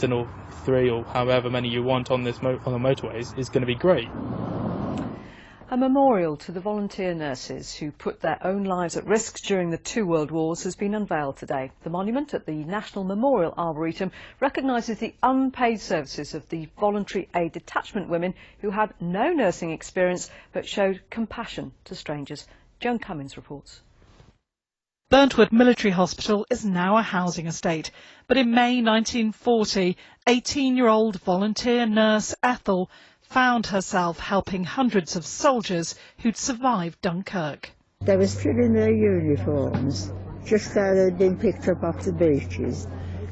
or 3 or however many you want on the motorways is going to be great. A memorial to the volunteer nurses who put their own lives at risk during the 2 world wars has been unveiled today. The monument at the National Memorial Arboretum recognises the unpaid services of the voluntary aid detachment women who had no nursing experience but showed compassion to strangers. Joan Cummins reports. Burntwood Military Hospital is now a housing estate, but in May 1940, 18-year-old volunteer nurse Ethel found herself helping hundreds of soldiers who'd survived Dunkirk. They were still in their uniforms, just how they'd been picked up off the beaches,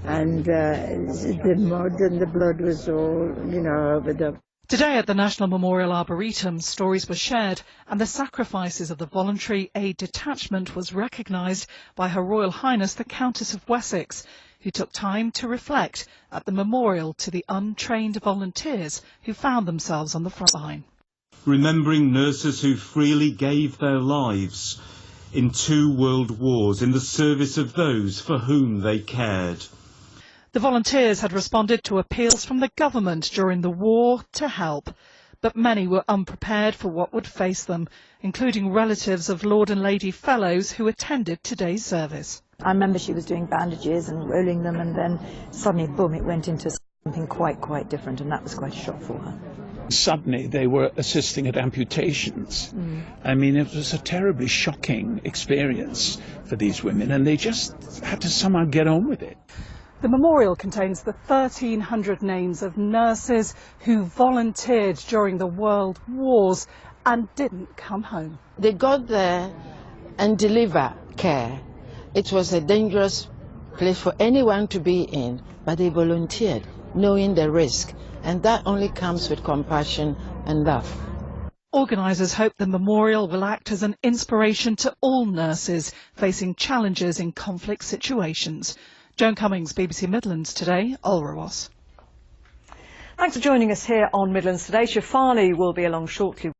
and the mud and the blood was all, over them. Today at the National Memorial Arboretum, stories were shared and the sacrifices of the voluntary aid detachment was recognised by Her Royal Highness the Countess of Wessex, who took time to reflect at the memorial to the untrained volunteers who found themselves on the front line. Remembering nurses who freely gave their lives in 2 world wars in the service of those for whom they cared. The volunteers had responded to appeals from the government during the war to help, but many were unprepared for what would face them, including relatives of Lord and Lady Fellows who attended today's service. I remember she was doing bandages and rolling them, and then suddenly, boom, it went into something quite different, and that was quite a shock for her. Suddenly they were assisting at amputations. I mean, it was a terribly shocking experience for these women, and they just had to somehow get on with it. The memorial contains the 1,300 names of nurses who volunteered during the world wars and didn't come home. They got there and delivered care. It was a dangerous place for anyone to be in, but they volunteered, knowing the risk, and that only comes with compassion and love. Organisers hope the memorial will act as an inspiration to all nurses facing challenges in conflict situations. Joan Cummins, BBC Midlands Today, Ulrawas. Thanks for joining us here on Midlands Today. Shafali will be along shortly.